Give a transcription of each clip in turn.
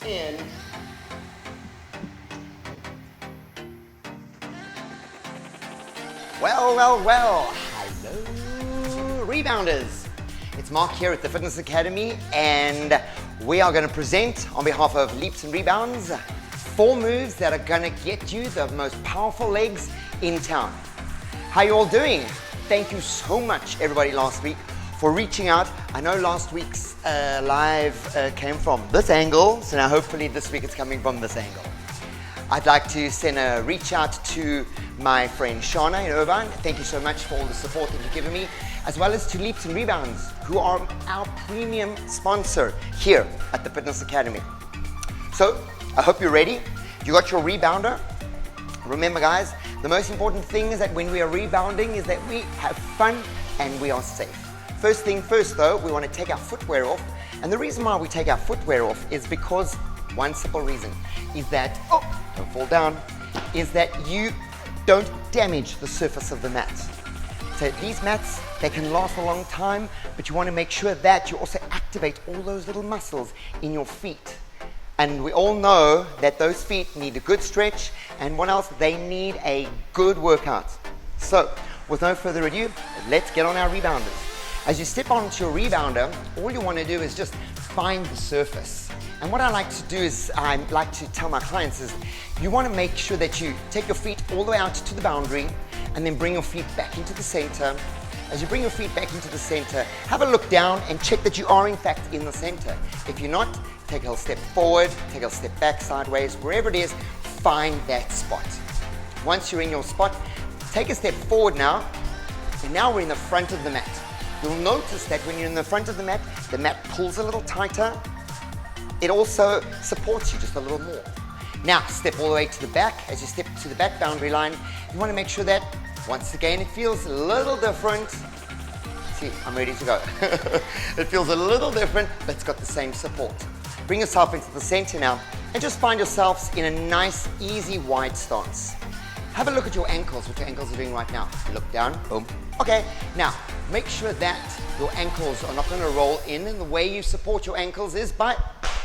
in. Well, well, well, hello rebounders. It's Marc here at the Fitness Academy, and we are going to present on behalf of Leaps and Rebounds 4 moves that are going to get you the most powerful legs in town. How you all doing? Thank you so much everybody last week for reaching out. I know last week's live came from this angle, so now hopefully this week it's coming from this angle. I'd like to send a reach out to my friend Shauna in Irvine. Thank you so much for all the support that you've given me, as well as to Leaps and Rebounds, who are our premium sponsor here at the Fitness Academy. So I hope you're ready. You got your rebounder. Remember guys, the most important thing is that when we are rebounding is that we have fun and we are safe. First thing first though, we want to take our footwear off. And the reason why we take our footwear off is because one simple reason is that, oh, don't fall down, is that you don't damage the surface of the mat. So these mats, they can last a long time, but you want to make sure that you also activate all those little muscles in your feet. And we all know that those feet need a good stretch, and what else? They need a good workout. So with no further ado, let's get on our rebounders. As you step onto your rebounder, all you want to do is just find the surface. And what I like to do is, I like to tell my clients is, you want to make sure that you take your feet all the way out to the boundary and then bring your feet back into the center. As you bring your feet back into the center, have a look down and check that you are in fact in the center. If you're not, take a little step forward, take a little step back, sideways, wherever it is, find that spot. Once you're in your spot, take a step forward now, and now we're in the front of the mat. You'll notice that when you're in the front of the mat pulls a little tighter. It also supports you just a little more. Now, step all the way to the back. As you step to the back boundary line, you want to make sure that, once again, it feels a little different. See, I'm ready to go. It feels a little different, but it's got the same support. Bring yourself into the center now, and just find yourselves in a nice, easy, wide stance. Have a look at your ankles, what your ankles are doing right now. Look down, boom. Okay, now, make sure that your ankles are not going to roll in, and the way you support your ankles is by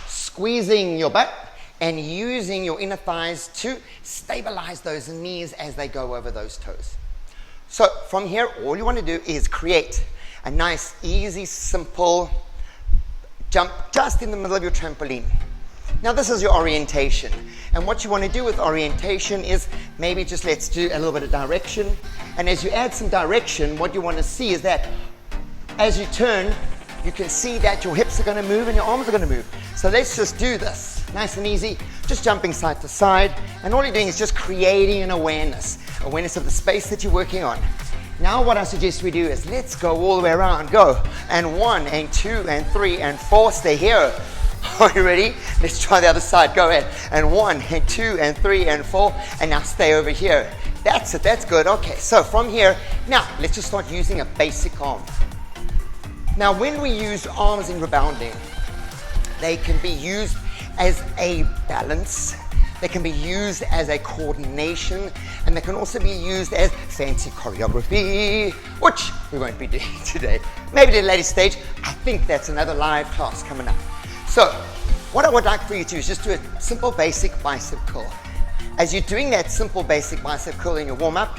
squeezing your butt and using your inner thighs to stabilize those knees as they go over those toes. So from here, all you want to do is create a nice, easy, simple jump just in the middle of your trampoline. Now this is your orientation, and what you want to do with orientation is maybe just let's do a little bit of direction, and as you add some direction, what you want to see is that as you turn, you can see that your hips are going to move and your arms are going to move. So let's just do this, nice and easy, just jumping side to side, and all you're doing is just creating an awareness of the space that you're working on. Now what I suggest we do is let's go all the way around, go, and 1 and 2 and 3 and 4, stay here. Are you ready? Let's try the other side, go ahead, and 1 and 2 and 3 and 4, and now stay over here. That's it, that's good. Okay, so from here, now let's just start using a basic arm. Now when we use arms in rebounding, they can be used as a balance, they can be used as a coordination, and they can also be used as fancy choreography, which we won't be doing today. Maybe at a later stage. I think that's another live class coming up. So what I would like for you to do is just do a simple basic bicep curl. As you're doing that simple basic bicep curl in your warm-up,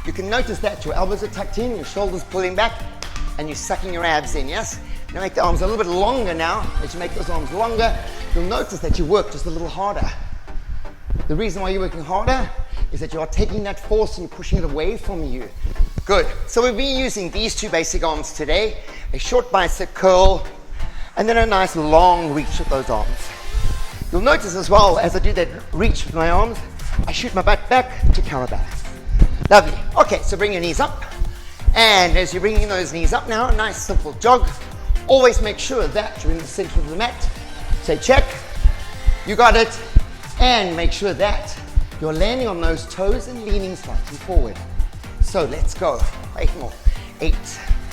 you can notice that your elbows are tucked in, your shoulders pulling back, and you're sucking your abs in, yes? Now make the arms a little bit longer now. As you make those arms longer, you'll notice that you work just a little harder. The reason why you're working harder is that you are taking that force and you're pushing it away from you. Good. So we'll be using these 2 basic arms today, a short bicep curl, and then a nice long reach with those arms. You'll notice as well, as I do that reach with my arms, I shoot my butt back to counterbalance. Lovely. Okay, so bring your knees up. And as you're bringing those knees up now, a nice simple jog. Always make sure that you're in the center of the mat. Say check, you got it. And make sure that you're landing on those toes and leaning slightly forward. So let's go. 8 more. 8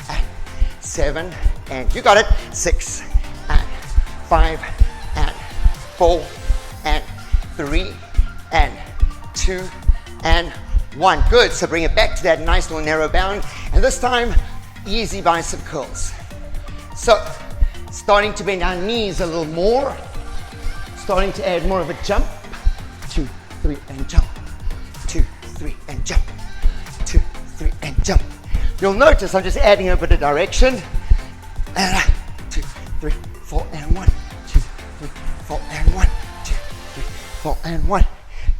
and 7 and you got it. 6 and 5 and 4 and 3 and 2 and 1. Good. So bring it back to that nice little narrow bound, and this time easy bicep curls. So starting to bend our knees a little more. Starting to add more of a jump. 2, 3, and jump. 2, 3, and jump. 2, 3, and jump. You'll notice I'm just adding a bit of direction. And 2, 3, 4, and 1. 2, 3, 4, and 1. 2, 3, 4, and 1.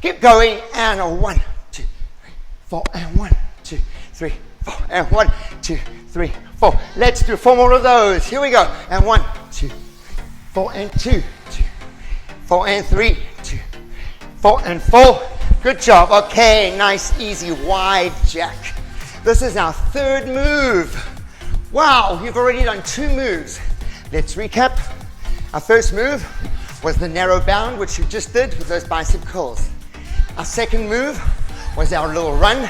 Keep going, and a 1, 2, 3, 4, and 1, 2, 3, 4, and 1, 2, 3, 4. Let's do 4 more of those. Here we go. And 1, 2, 3, 4, and 2, 2, 4, and 3, 2, 4, and 4. Good job. Okay, nice, easy, wide jack. This is our third move. Wow, you've already done 2 moves. Let's recap. Our first move was the narrow bound, which you just did with those bicep curls. Our second move was our little run.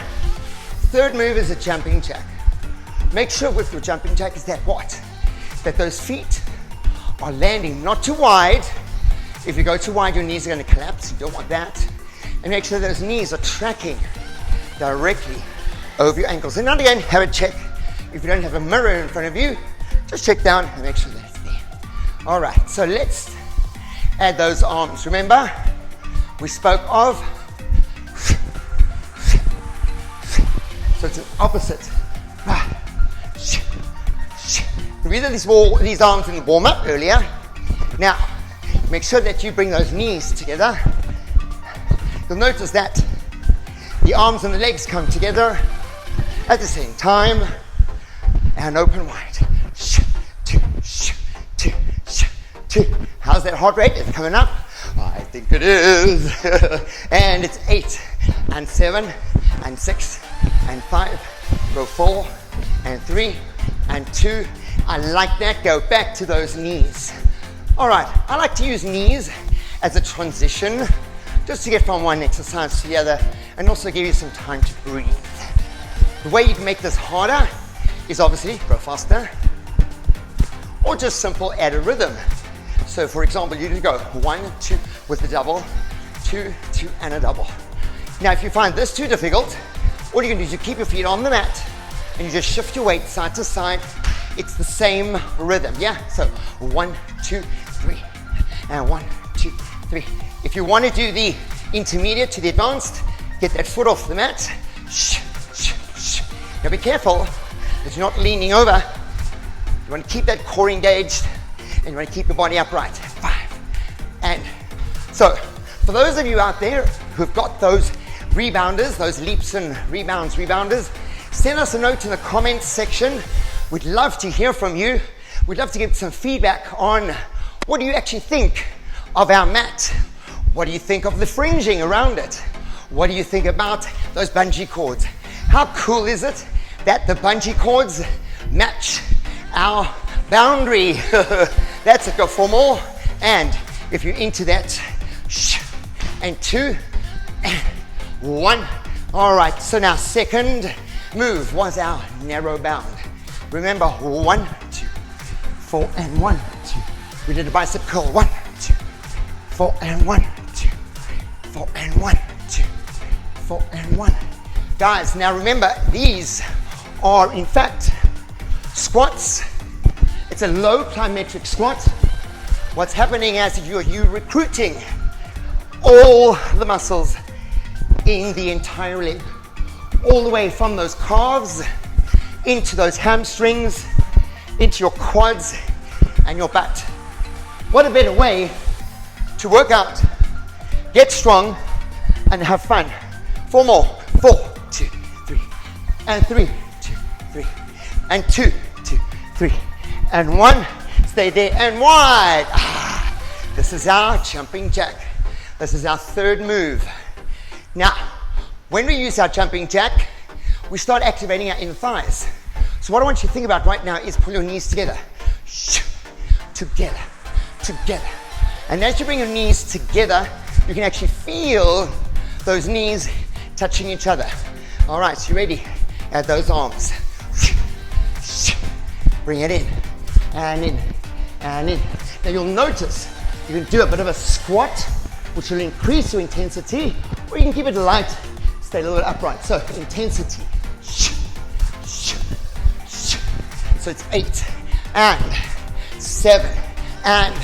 Third move is a jumping jack. Make sure with your jumping jack is that what? That those feet are landing not too wide. If you go too wide, your knees are going to collapse. You don't want that. And make sure those knees are tracking directly over your ankles. And now again, have a check. If you don't have a mirror in front of you, just check down and make sure that it's there. All right, so let's add those arms. Remember, we spoke of, so it's an opposite. We did these arms in the warm-up earlier. Now, make sure that you bring those knees together. You'll notice that the arms and the legs come together at the same time and open wide. 2, 2, 2. How's that heart rate? Is it coming up? I think it is. And it's 8 and 7 and 6 and 5. Go 4 and 3 and 2. I like that. Go back to those knees. All right, I like to use knees as a transition just to get from one exercise to the other and also give you some time to breathe. The way you can make this harder is obviously go faster or just simple add a rhythm. So for example, you just go 1, 2 with the double, 2, 2 and a double. Now if you find this too difficult, all you can do is you keep your feet on the mat and you just shift your weight side to side. It's the same rhythm, yeah? So 1, 2, 3, and 1, 2, 3. If you want to do the intermediate to the advanced, get that foot off the mat. Now be careful that you're not leaning over. You want to keep that core engaged and you want to keep your body upright. 5. And so, for those of you out there who've got those rebounders, those leaps and rebounds rebounders, send us a note in the comments section. We'd love to hear from you. We'd love to get some feedback on what do you actually think of our mat? What do you think of the fringing around it? What do you think about those bungee cords? How cool is it that the bungee cords match our boundary? That's it, go 4 more. And if you're into that, and 2, and 1. All right, so now second move was our narrow bound. Remember, 1, 2, 4, and 1, 2. We did a bicep curl, 1, 2, 4, and 1, 2, 4, and 1, 2, 4, and 1. Guys, now remember, these are in fact squats. It's a low plyometric squat. What's happening is you're recruiting all the muscles in the entire leg, all the way from those calves into those hamstrings, into your quads and your butt. What a better way to work out, get strong and have fun. 4 more. 4, 2, 3, and 3, 2, 3, and 2, 2, 3, and 1. Stay there and wide. This is our jumping jack. This is our third move. Now, when we use our jumping jack, we start activating our inner thighs. So what I want you to think about right now is pull your knees together. Together, together. And as you bring your knees together, you can actually feel those knees touching each other. All right, so you ready? Add those arms. Bring it in, and in, and in. Now you'll notice you can do a bit of a squat, which will increase your intensity, or you can keep it light, stay a little bit upright. So intensity. So it's 8 and 7 and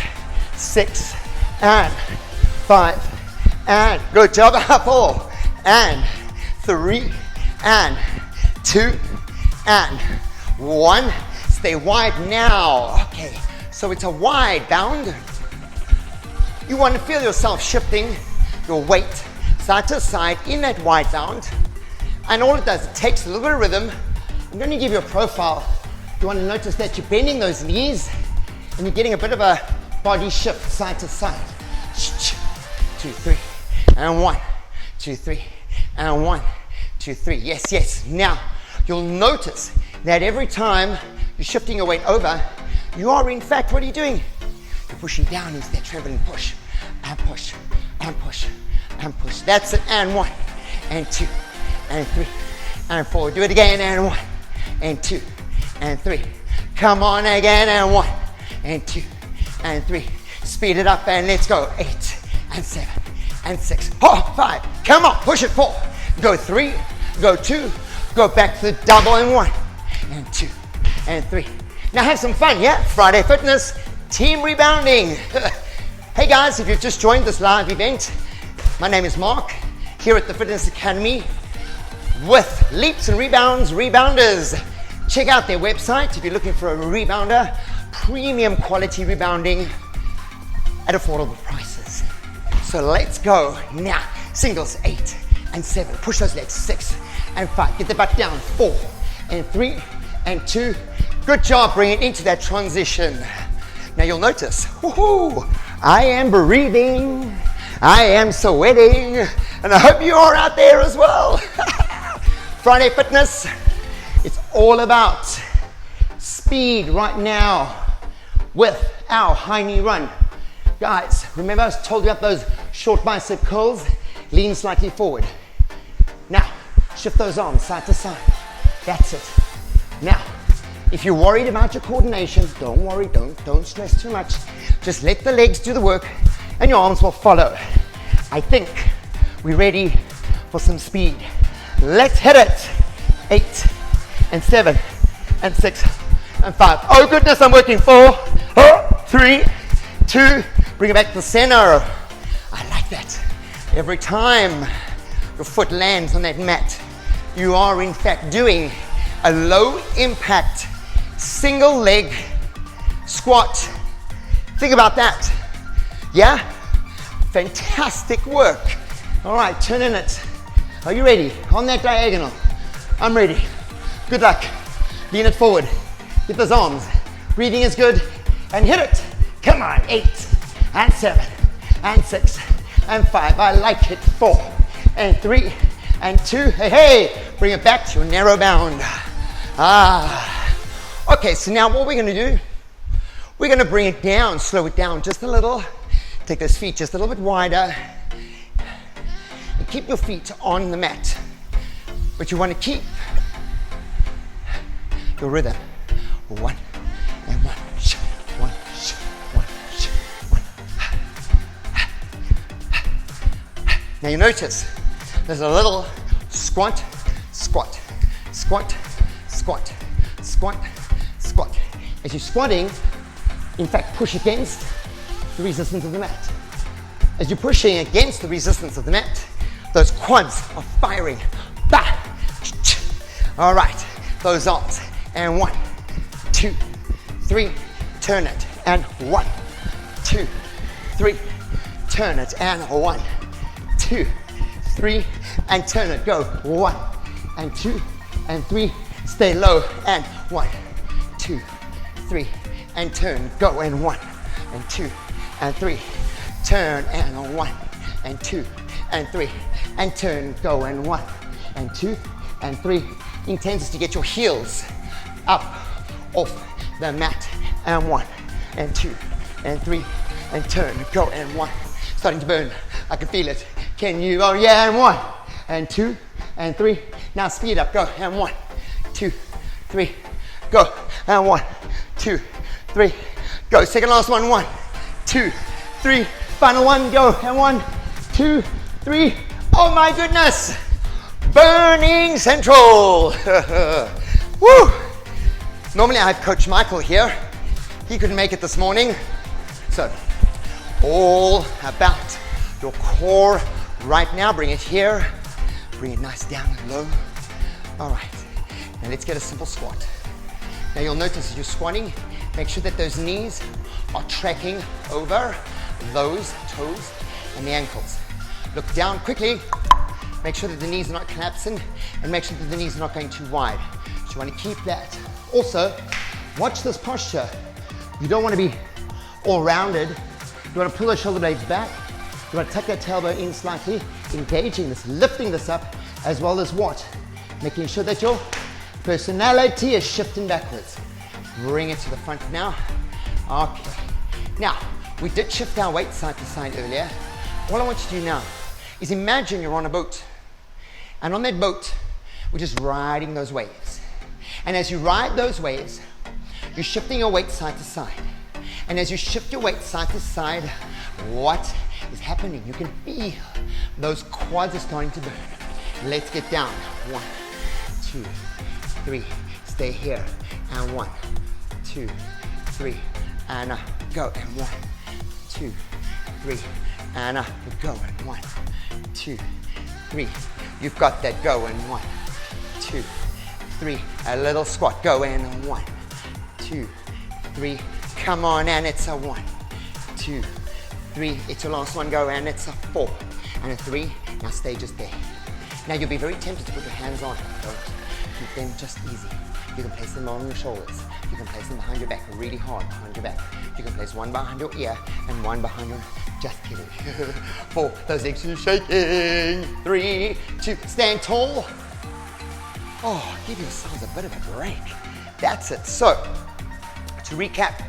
6 and 5, and good job, 4, and 3, and 2, and 1. Stay wide now. Okay, so it's a wide bound. You want to feel yourself shifting your weight side to side in that wide bound. And all it does, it takes a little bit of rhythm. I'm going to give you a profile. You want to notice that you're bending those knees and you're getting a bit of a body shift side to side. 2, 3, and 1, 2, 3, and 1, 2, 3. Yes, yes. Now, you'll notice that every time you're shifting your weight over, you are in fact, what are you doing? You're pushing down into that trampoline push, and push, and push, and push. That's it, and 1, and 2, and 3, and 4. Do it again, and 1, and 2, and 3. Come on again, and 1, and 2, and 3. Speed it up, and let's go. 8, and 7, and 6, 5. Come on, push it, 4. Go 3, go 2, go back to the double, and 1, and 2, and 3. Now have some fun, yeah? Friday Fitness, team rebounding. Hey guys, if you've just joined this live event, my name is Marc, here at the Fitness Academy with Leaps and Rebounds, Rebounders. Check out their website if you're looking for a rebounder, premium quality rebounding at affordable prices. So let's go now. Singles, 8 and 7. Push those legs, 6 and 5. Get the butt down, 4 and 3 and 2. Good job, bring it into that transition. Now you'll notice, I am breathing, I am sweating, and I hope you are out there as well. Friday Fitness, it's all about speed right now with our high knee run. Guys, remember I told you about those short bicep curls? Lean slightly forward. Now, shift those arms side to side. That's it. Now, if you're worried about your coordination, don't worry, don't stress too much. Just let the legs do the work and your arms will follow. I think we're ready for some speed. Let's hit it. 8 and 7 and 6 and 5. Oh goodness, I'm working. 4, 3, 2, bring it back to the center. I like that. Every time your foot lands on that mat, you are in fact doing a low impact single leg squat. Think about that. Yeah? Fantastic work. All right, turn in it. Are you ready? On that diagonal. I'm ready. Good luck. Lean it forward. Get those arms. Breathing is good. And hit it. Come on. 8 and 7 and 6 and 5. I like it. 4 and 3 and 2. Hey, hey. Bring it back to your narrow bound. Okay, so now what we're going to do, we're going to bring it down, slow it down just a little. Take those feet just a little bit wider. And keep your feet on the mat. But you want to keep your rhythm. 1 and 1. 1, 1, 1. Now you notice there's a little squat, squat, squat, squat, squat, squat. As you're squatting, in fact, push against the resistance of the mat. As you're pushing against the resistance of the mat, those quads are firing. Bah! All right, those arms. And 1, 2, 3, turn it. And 1, 2, 3, turn it. And 1, 2, 3, and turn it. Go. 1 and 2 and 3. Stay low. And 1, 2, 3, and turn. Go. And 1 and 2 and 3. Turn. And 1 and 2 and 3. And turn. Go. And 1 and 2 and 3. Intent is to get your heels up off the mat. And 1 and 2 and 3 and turn. Go. And 1. Starting to burn. I can feel it. Can you? Oh yeah. And 1 and 2 and 3. Now speed up. Go. And 1, 2, 3. Go. And 1, 2, 3. Go. Second last one. 1, 2, 3. Final one. Go. And 1, 2, 3. Oh my goodness. Burning Central. Woo. Normally I have Coach Michael here. He couldn't make it this morning. So all about your core right now. Bring it here. Bring it nice down and low. All right. Now let's get a simple squat. Now you'll notice as you're squatting, make sure that those knees are tracking over those toes and the ankles. Look down quickly. Make sure that the knees are not collapsing and make sure that the knees are not going too wide. So you want to keep that. Also, watch this posture. You don't want to be all rounded. You want to pull those shoulder blades back. You want to tuck that tailbone in slightly, engaging this, lifting this up, as well as what? Making sure that your personality is shifting backwards. Bring it to the front now. Okay. Now, we did shift our weight side to side earlier. All I want you to do now is imagine you're on a boat. And on that boat, we're just riding those waves. And as you ride those waves, you're shifting your weight side to side. And as you shift your weight side to side, what is happening? You can feel those quads are starting to burn. Let's get down. 1, 2, 3. Stay here. And 1, 2, 3. And go. And 1, 2, 3. And go. And 1, 2, 3. You've got that. Go. And 1, 2, 3. A little squat. Go. And 1, 2, 3. Come on. And it's a 1, 2, 3. It's your last one. Go. And it's a 4 and a 3. Now stay just there. Now you'll be very tempted to put your hands on. Don't. Keep them just easy. You can place them on your shoulders. You can place them behind your back, really hard behind your back. You can place one behind your ear and one behind your... Just kidding. 4, those legs are shaking. 3, 2, stand tall. Oh, give yourselves a bit of a break. That's it. So, to recap,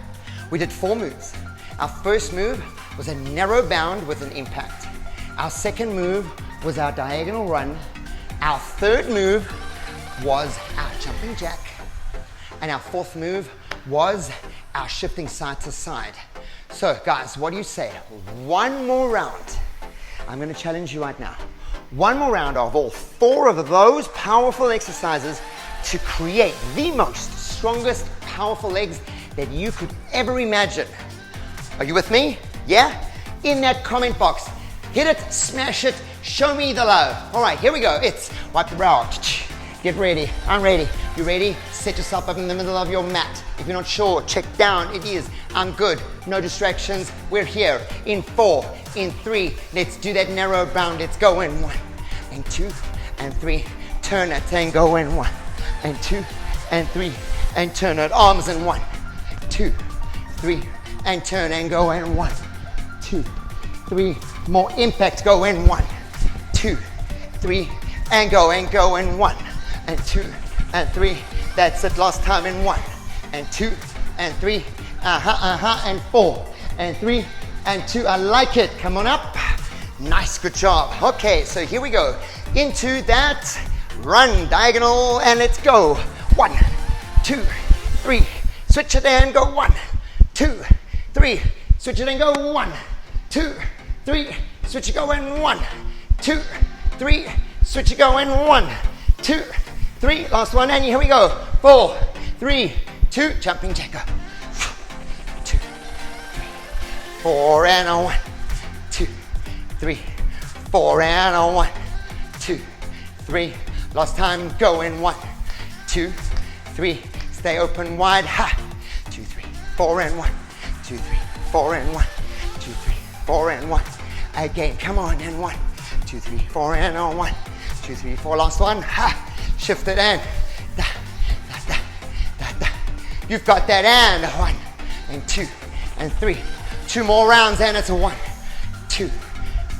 we did 4 moves. Our first move was a narrow bound with an impact. Our second move was our diagonal run. Our third move was our jumping jack. And our fourth move was our shifting side to side. So guys, what do you say? One more round. I'm going to challenge you right now. One more round of all 4 of those powerful exercises to create the most strongest, powerful legs that you could ever imagine. Are you with me? Yeah? In that comment box, hit it, smash it, show me the love. All right, here we go. It's wipe the brow. Get ready. I'm ready. You ready? Set yourself up in the middle of your mat. If you're not sure, check down. It is. I'm good. No distractions. We're here. In 4, in 3. Let's do that narrow bound. Let's go in 1 and 2 and 3. Turn it and go in 1 and 2 and 3 and turn it. Arms in 1, 2, 3 and turn and go in 1, 2, 3. More impact. Go in 1, 2, 3 and go in 1 and 2 and 3. That's it. Last time in 1 and 2 and 3. And 4 and 3 and 2. I like it. Come on up. Nice. Good job. Okay, so here we go. Into that run diagonal and let's go. 1, 2, 3. Switch it and go 1, 2, 3. Switch it and go 1, 2, 3. Switch it go in 1, 2, 3. Switch it go in 1, 2, 3. Last one and here we go. 4, 3, 2. Jumping jack. Go. 2, 3, 4 and a 1, 2, 3, 4 and a 1, 2, 3. Last time. Go in 1, 2, 3. Stay open wide. Ha. 2, 3, 4 and 1, 2, 3, 4 and 1, 2, 3, 4 and 1. Again. Come on. And 1, 2, 3, 4 and a 1, 2, 3, 4. Last one. Ha. Shift it and da, da, da, da, da. You've got that and 1 and 2 and 3. 2 more rounds and it's a 1, 2,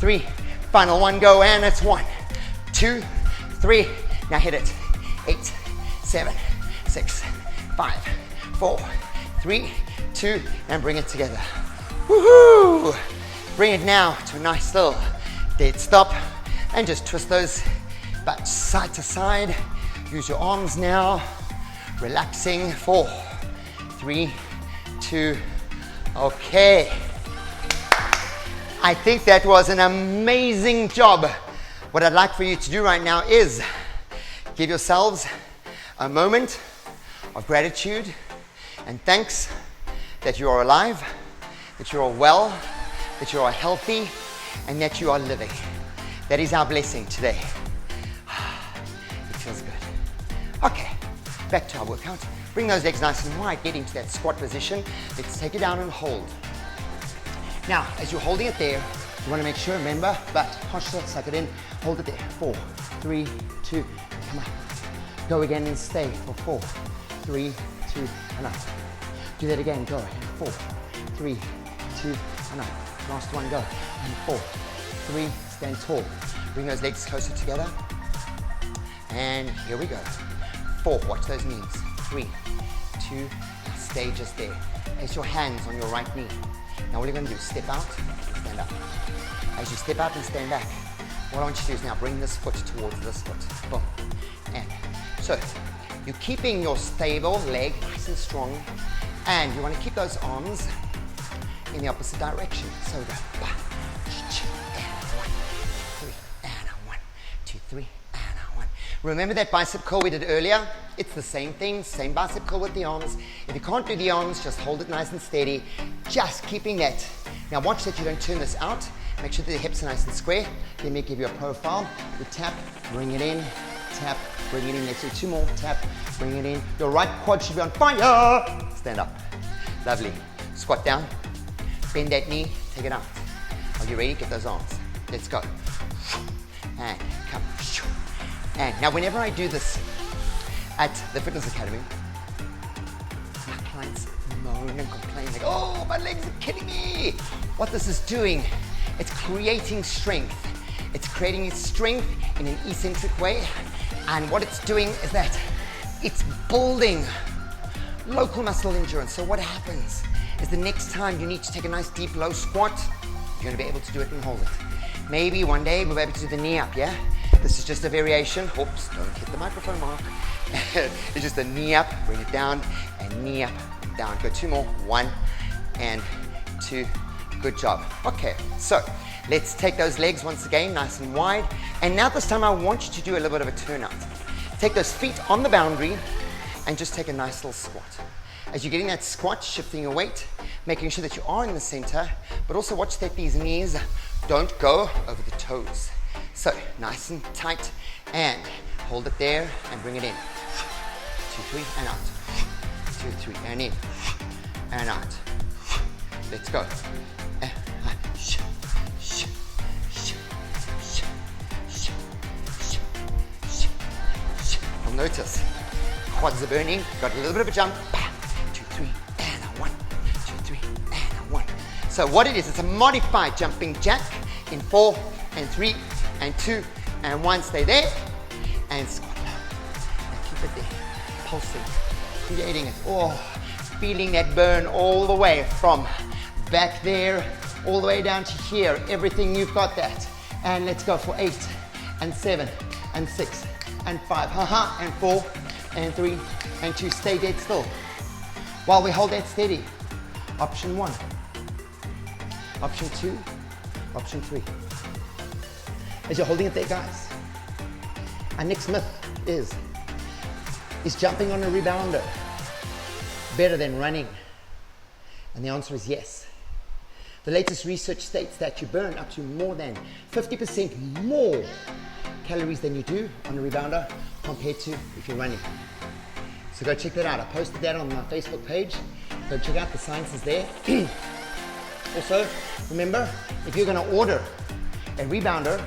3. Final one. Go and it's 1, 2, 3. Now hit it. 8, 7, 6, 5, 4, 3, 2, and bring it together. Woohoo! Bring it now to a nice little dead stop and just twist those butts side to side. Use your arms now. Relaxing. 4, 3, 2. Okay. I think that was an amazing job. What I'd like for you to do right now is give yourselves a moment of gratitude and thanks that you are alive, that you are well, that you are healthy, and that you are living. That is our blessing today. It feels good. Okay, back to our workout. Bring those legs nice and wide, get into that squat position. Let's take it down and hold. Now, as you're holding it there, you want to make sure, remember, but posture, suck it in, hold it there. 4, 3, 2, come up. Go again and stay for 4, 3, 2, and up. Do that again, go. 4, 3, 2, and up. Last one, go. And 4, 3, stand tall. Bring those legs closer together. And here we go. 4, watch those knees. 3, 2, stay just there. Place your hands on your right knee. Now all you're going to do is step out and stand up. As you step out and stand back, what I want you to do is now bring this foot towards this foot. Boom. And so you're keeping your stable leg nice and strong, and you want to keep those arms in the opposite direction. So go 1, 2, and 1, 2, 3, and 1, 2, 3, and 1. Remember that bicep curl we did earlier? It's the same thing, same bicep curl with the arms. If you can't do the arms, just hold it nice and steady, just keeping that. Now watch that you don't turn this out. Make sure that the hips are nice and square. Let me give you a profile. You tap, bring it in, tap, bring it in. Let's do 2 more, tap, bring it in. Your right quad should be on fire. Stand up. Lovely. Squat down, bend that knee, take it out. Are you ready? Get those arms. Let's go. And come. And now whenever I do this at the Fitness Academy, my clients moan and complain like, oh, my legs are killing me. What this is doing, it's creating strength. It's creating strength in an eccentric way. And what it's doing is that it's building local muscle endurance. So what happens is the next time you need to take a nice deep low squat, you're going to be able to do it and hold it. Maybe one day we'll be able to do the knee up, yeah? This is just a variation. Oops, don't hit the microphone, Mark. It's just a knee up, bring it down, and knee up, down. Go 2 more. 1 and 2. Good job. Okay, so let's take those legs once again, nice and wide. And now this time I want you to do a little bit of a turnout. Take those feet on the boundary and just take a nice little squat. As you're getting that squat, shifting your weight, making sure that you are in the center, but also watch that these knees don't go over the toes. So nice and tight, and hold it there and bring it in. 2, 3, and out. 2, 3, and in, and out. Let's go. You'll notice quads are burning. Got a little bit of a jump. 2, 3, and a 1. 2, 3, and a 1. So what it is, it's a modified jumping jack in 4 and 3 and 2 and 1. Stay there and squat low. And keep it there, pulsing, creating it. Oh, feeling that burn all the way from back there all the way down to here. Everything, you've got that. And let's go for 8 and 7 and 6 and 5, and 4 and 3 and 2. Stay dead still while we hold that steady. Option 1, option 2, option 3. As you're holding it there, guys, our next myth is jumping on a rebounder better than running? And the answer is yes. The latest research states that you burn up to more than 50% more calories than you do on a rebounder compared to if you're running. So go check that out. I posted that on my Facebook page. Go check out, the science is there. Also, remember, if you're going to order a rebounder,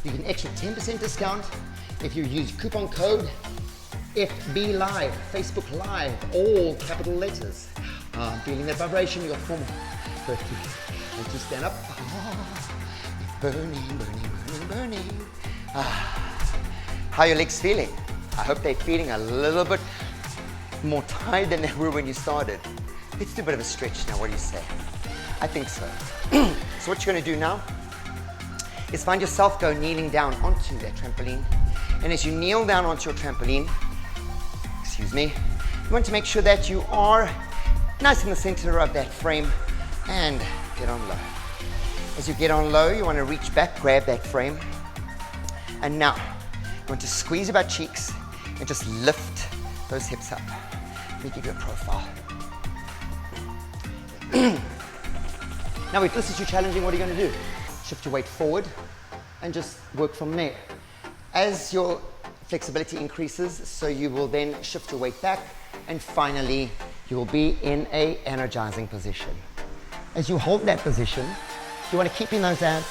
you get an extra 10% discount if you use coupon code FB Live, Facebook Live, all capital letters. Feeling that vibration, you got 4 more. Go 3, and 2, stand up. Burning, burning, burning, burning. How are your legs feeling? I hope they're feeling a little bit more tired than they were when you started. Let's do a bit of a stretch now, what do you say? I think so. So what you're going to do now is find yourself go kneeling down onto that trampoline. And as you kneel down onto your trampoline, you want to make sure that you are nice in the center of that frame and get on low. As you get on low, you want to reach back, grab that frame. And now, you want to squeeze your butt cheeks and just lift those hips up. Let me give you a profile. Now, if this is too challenging, what are you going to do? Shift your weight forward and just work from there. As your flexibility increases, so you will then shift your weight back, and finally, you will be in a energizing position. As you hold that position, you want to keep in those abs,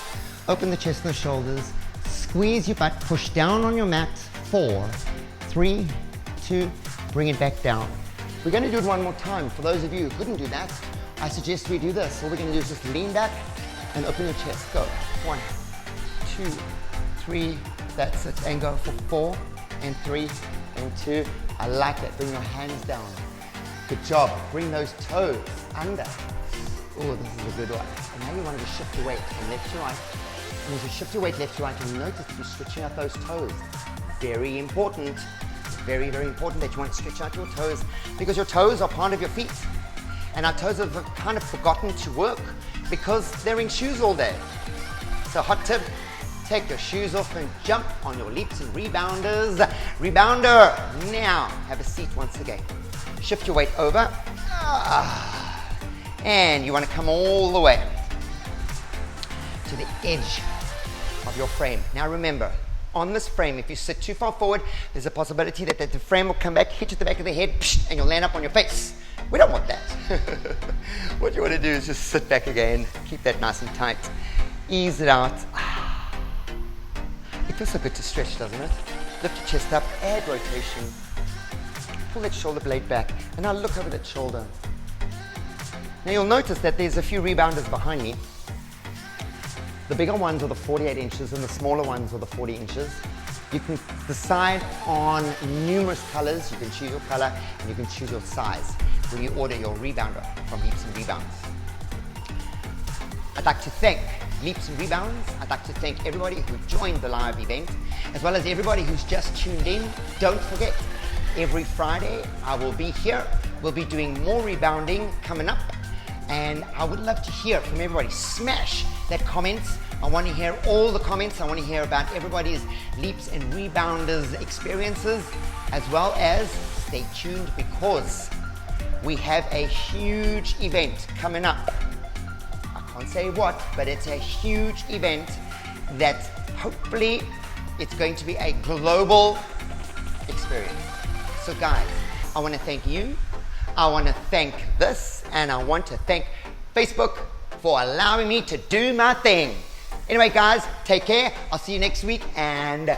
open the chest and the shoulders, squeeze your butt, push down on your mat. 4, 3, 2, bring it back down. We're going to do it one more time. For those of you who couldn't do that, I suggest we do this. All we're going to do is just lean back and open your chest. Go. 1, 2, 3. That's it. And go for 4 and 3 and 2. I like it. Bring your hands down. Good job. Bring those toes under. Oh, this is a good one. And now you want to shift your weight from left to right. And as you shift your weight left to right, you'll notice that you're stretching out those toes. Very important. Very, very important that you want to stretch out your toes, because your toes are part of your feet. And our toes have kind of forgotten to work because they're in shoes all day. So hot tip, take your shoes off and jump on your leaps and rebounders. Rebounder, now have a seat once again. Shift your weight over. And you want to come all the way to the edge of your frame. Now remember, on this frame, if you sit too far forward, there's a possibility that the frame will come back, hit you at the back of the head, and you'll land up on your face. We don't want that. What you want to do is just sit back again, keep that nice and tight, ease it out. It feels so good to stretch, doesn't it? Lift your chest up, add rotation, pull that shoulder blade back, and now look over that shoulder. Now you'll notice that there's a few rebounders behind me. The bigger ones are the 48 inches and the smaller ones are the 40 inches. You can decide on numerous colors. You can choose your color and you can choose your size when you order your rebounder from Leaps and Rebounds. I'd like to thank Leaps and Rebounds. I'd like to thank everybody who joined the live event, as well as everybody who's just tuned in. Don't forget, every Friday I will be here. We'll be doing more rebounding coming up. And I would love to hear from everybody. Smash that comments. I want to hear all the comments. I want to hear about everybody's Leaps and Rebounders experiences, as well as stay tuned, because we have a huge event coming up. I can't say what, but it's a huge event that hopefully it's going to be a global experience. So guys, I want to thank you. I want to thank this, and I want to thank Facebook for allowing me to do my thing. Anyway, guys, take care. I'll see you next week, and